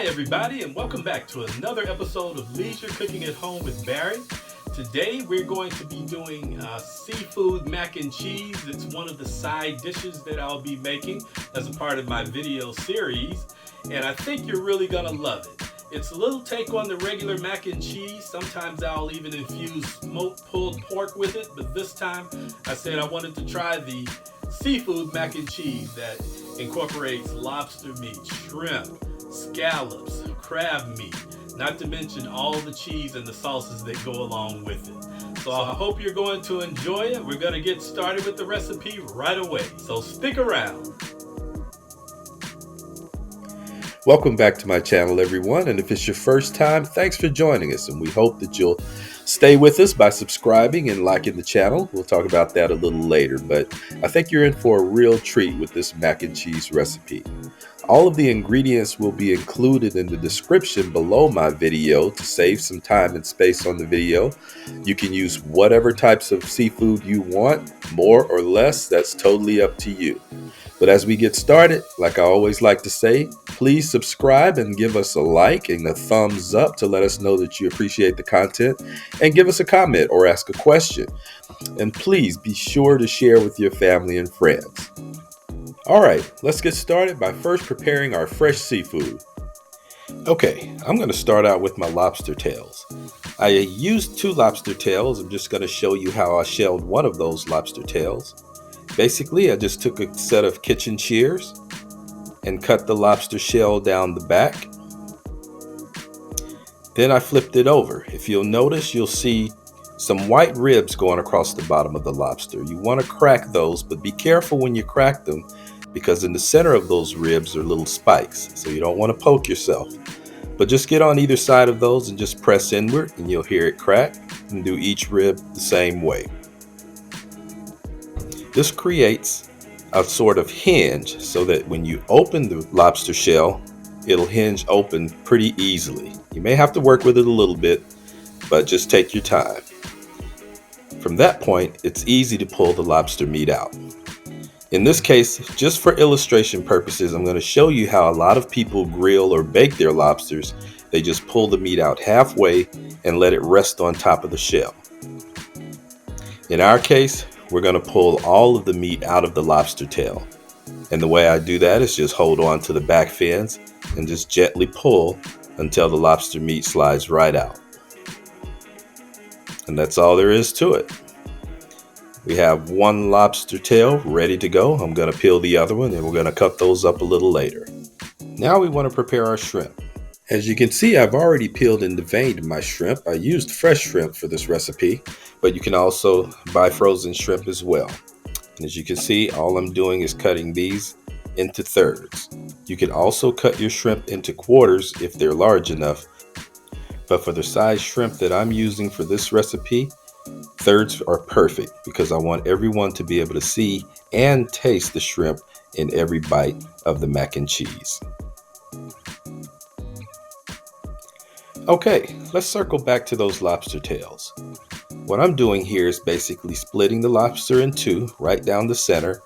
Hi, everybody, and welcome back to another episode of Leisure Cooking at Home with Barry. Today, we're going to be doing seafood mac and cheese. It's one of the side dishes that I'll be making as a part of my video series, and I think you're really going to love it. It's a little take on the regular mac and cheese. Sometimes I'll even infuse smoked pulled pork with it, but this time I said I wanted to try the seafood mac and cheese that incorporates lobster meat, shrimp, scallops, crab meat, not to mention all the cheese and the sauces that go along with it. So I hope you're going to enjoy it. We're going to get started with the recipe right away. So stick around. Welcome back to my channel, everyone, and if it's your first time, thanks for joining us, and we hope that you'll stay with us by subscribing and liking the channel. We'll talk about that a little later, but I think you're in for a real treat with this mac and cheese recipe. All of the ingredients will be included in the description below my video to save some time and space on the video. You can use whatever types of seafood you want, more or less, that's totally up to you. But as we get started, like I always like to say, please subscribe and give us a like and a thumbs up to let us know that you appreciate the content, and give us a comment or ask a question. And please be sure to share with your family and friends. All right, let's get started by first preparing our fresh seafood. Okay, I'm going to start out with my lobster tails. I used 2 lobster tails. I'm just going to show you how I shelled one of those lobster tails. Basically, I just took a set of kitchen shears and cut the lobster shell down the back. Then I flipped it over. If you'll notice, you'll see some white ribs going across the bottom of the lobster. You want to crack those, but be careful when you crack them, because in the center of those ribs are little spikes, so you don't want to poke yourself. But just get on either side of those and just press inward and you'll hear it crack, and do each rib the same way. This creates a sort of hinge so that when you open the lobster shell, it'll hinge open pretty easily. You may have to work with it a little bit, but just take your time. From that point, it's easy to pull the lobster meat out. In this case, just for illustration purposes, I'm going to show you how a lot of people grill or bake their lobsters. They just pull the meat out halfway and let it rest on top of the shell. In our case, we're going to pull all of the meat out of the lobster tail. And the way I do that is just hold on to the back fins and just gently pull until the lobster meat slides right out. And that's all there is to it. We have one lobster tail ready to go. I'm going to peel the other one and we're going to cut those up a little later. Now we want to prepare our shrimp. As you can see, I've already peeled and deveined my shrimp. I used fresh shrimp for this recipe, but you can also buy frozen shrimp as well. And as you can see, all I'm doing is cutting these into thirds. You can also cut your shrimp into quarters if they're large enough, but for the size shrimp that I'm using for this recipe, thirds are perfect because I want everyone to be able to see and taste the shrimp in every bite of the mac and cheese. Okay, let's circle back to those lobster tails. What I'm doing here is basically splitting the lobster in 2 right down the center,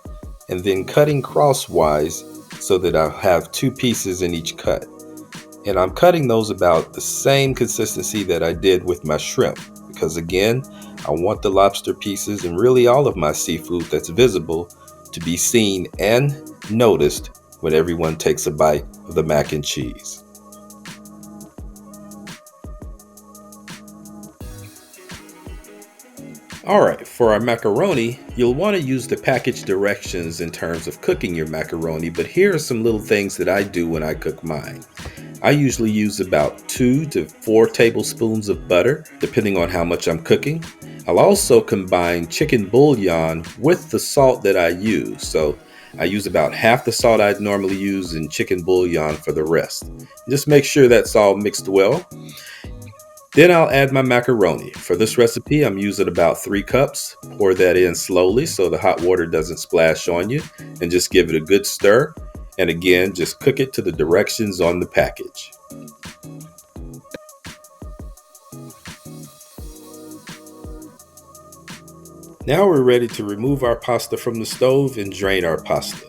and then cutting crosswise so that I'll have 2 pieces in each cut. And I'm cutting those about the same consistency that I did with my shrimp, because again, I want the lobster pieces and really all of my seafood that's visible to be seen and noticed when everyone takes a bite of the mac and cheese. Alright, for our macaroni, you'll want to use the package directions in terms of cooking your macaroni, but here are some little things that I do when I cook mine. I usually use about 2 to 4 tablespoons of butter, depending on how much I'm cooking. I'll also combine chicken bouillon with the salt that I use, so I use about half the salt I'd normally use in chicken bouillon for the rest. Just make sure that's all mixed well. Then I'll add my macaroni. For this recipe, I'm using about 3 cups. Pour that in slowly so the hot water doesn't splash on you, and just give it a good stir. And again, just cook it to the directions on the package. Now we're ready to remove our pasta from the stove and drain our pasta.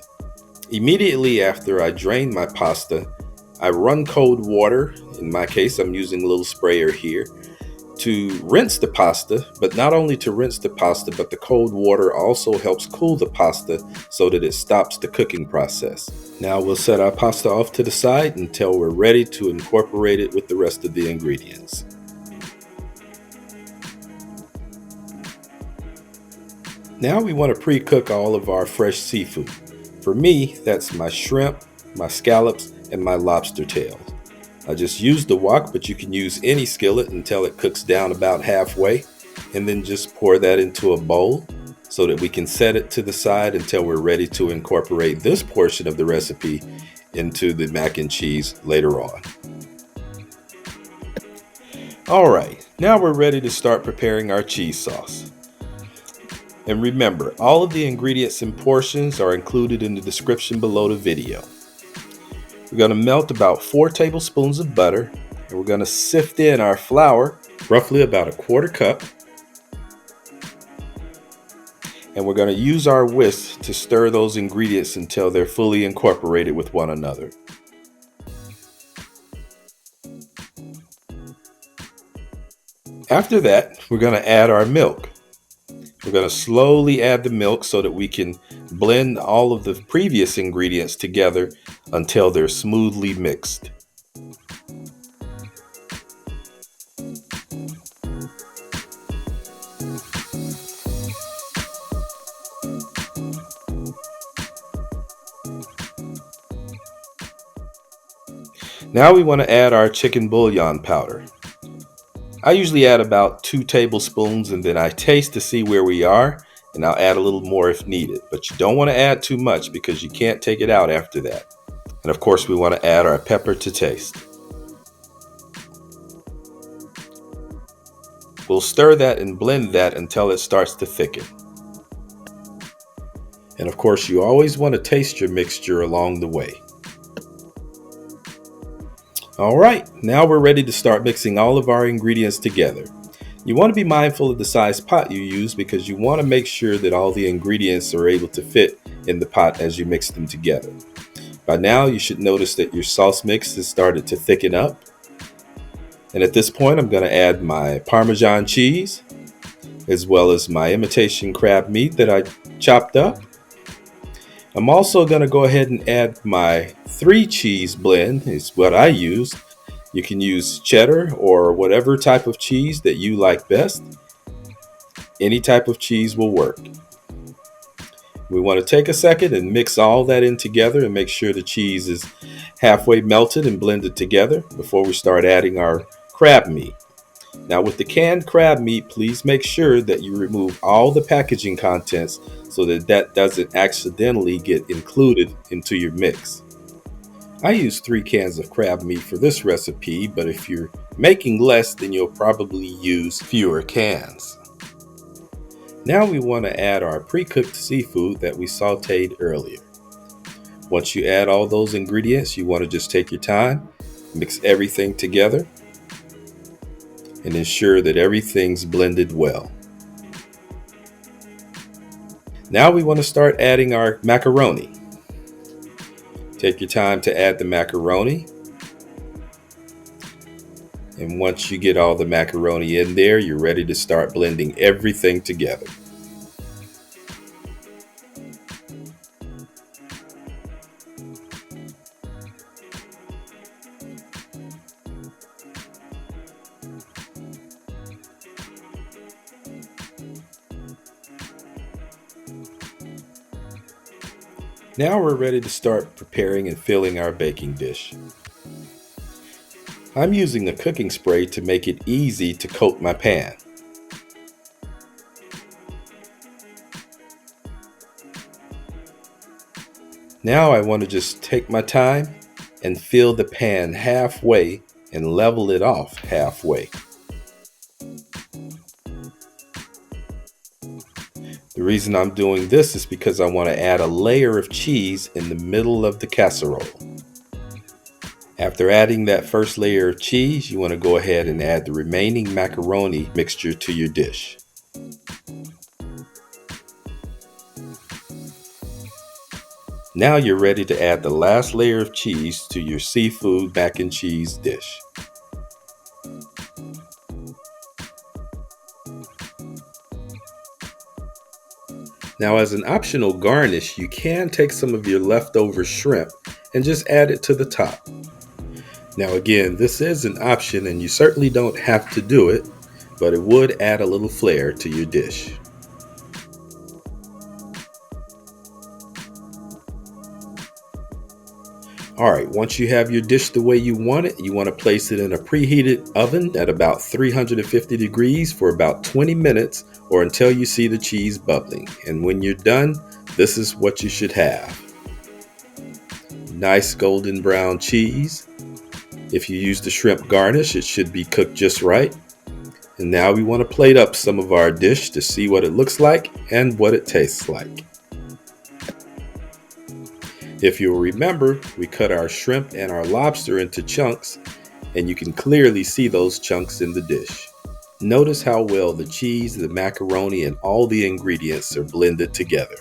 Immediately after I drain my pasta, I run cold water. In my case, I'm using a little sprayer here to rinse the pasta, but not only to rinse the pasta, but the cold water also helps cool the pasta so that it stops the cooking process. Now we'll set our pasta off to the side until we're ready to incorporate it with the rest of the ingredients. Now we want to pre-cook all of our fresh seafood. For me, that's my shrimp, my scallops, and my lobster tails. I just use the wok, but you can use any skillet until it cooks down about halfway, and then just pour that into a bowl so that we can set it to the side until we're ready to incorporate this portion of the recipe into the mac and cheese later on. All right, now we're ready to start preparing our cheese sauce. And remember, all of the ingredients and portions are included in the description below the video. We're going to melt about 4 tablespoons of butter, and we're going to sift in our flour, roughly about a 1/4 cup. And we're going to use our whisk to stir those ingredients until they're fully incorporated with one another. After that, we're going to add our milk. We're going to slowly add the milk so that we can blend all of the previous ingredients together until they're smoothly mixed. Now we want to add our chicken bouillon powder. I usually add about 2 tablespoons and then I taste to see where we are, and I'll add a little more if needed. But you don't want to add too much because you can't take it out after that. And of course we want to add our pepper to taste. We'll stir that and blend that until it starts to thicken. And of course you always want to taste your mixture along the way. Alright, now we're ready to start mixing all of our ingredients together. You want to be mindful of the size pot you use because you want to make sure that all the ingredients are able to fit in the pot as you mix them together. By now you should notice that your sauce mix has started to thicken up. And at this point I'm going to add my Parmesan cheese as well as my imitation crab meat that I chopped up. I'm also going to go ahead and add my 3 cheese blend, is what I use. You can use cheddar or whatever type of cheese that you like best. Any type of cheese will work. We want to take a second and mix all that in together and make sure the cheese is halfway melted and blended together before we start adding our crab meat. Now with the canned crab meat, please make sure that you remove all the packaging contents so that that doesn't accidentally get included into your mix. I use 3 cans of crab meat for this recipe, but if you're making less, then you'll probably use fewer cans. Now we want to add our pre-cooked seafood that we sauteed earlier. Once you add all those ingredients, you want to just take your time, mix everything together, and ensure that everything's blended well. Now we want to start adding our macaroni. Take your time to add the macaroni. And once you get all the macaroni in there, you're ready to start blending everything together. Now we're ready to start preparing and filling our baking dish. I'm using a cooking spray to make it easy to coat my pan. Now I want to just take my time and fill the pan halfway and level it off halfway. The reason I'm doing this is because I want to add a layer of cheese in the middle of the casserole. After adding that first layer of cheese, you want to go ahead and add the remaining macaroni mixture to your dish. Now you're ready to add the last layer of cheese to your seafood mac and cheese dish. Now, as an optional garnish, you can take some of your leftover shrimp and just add it to the top. Now, again, this is an option and you certainly don't have to do it, but it would add a little flair to your dish. All right, once you have your dish the way you want it, you want to place it in a preheated oven at about 350 degrees for about 20 minutes or until you see the cheese bubbling. And when you're done, this is what you should have. Nice golden brown cheese. If you use the shrimp garnish, it should be cooked just right. And now we want to plate up some of our dish to see what it looks like and what it tastes like. If you'll remember, we cut our shrimp and our lobster into chunks, and you can clearly see those chunks in the dish. Notice how well the cheese, the macaroni, and all the ingredients are blended together.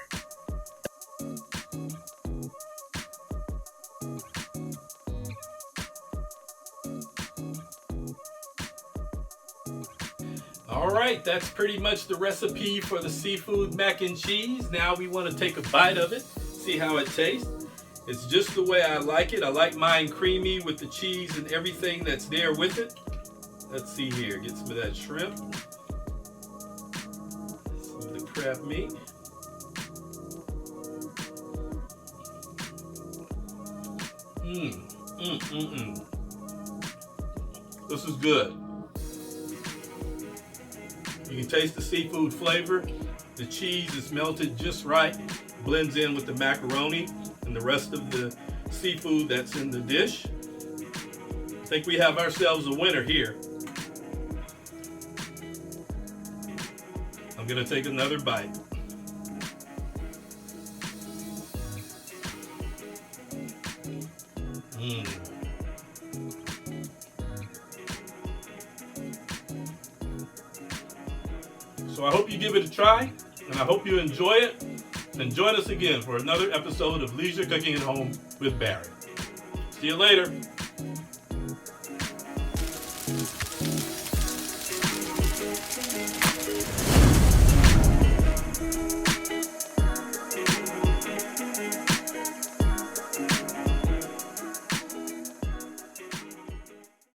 All right, that's pretty much the recipe for the seafood mac and cheese. Now we want to take a bite of it, see how it tastes. It's just the way I like it. I like mine creamy with the cheese and everything that's there with it. Let's see here, get some of that shrimp, some of the crab meat. This is good. You can taste the seafood flavor. The cheese is melted just right, blends in with the macaroni and the rest of the seafood that's in the dish. I think we have ourselves a winner here. I'm gonna take another bite. So I hope you give it a try, and I hope you enjoy it. And join us again for another episode of Leisure Cooking at Home with Barry. See you later.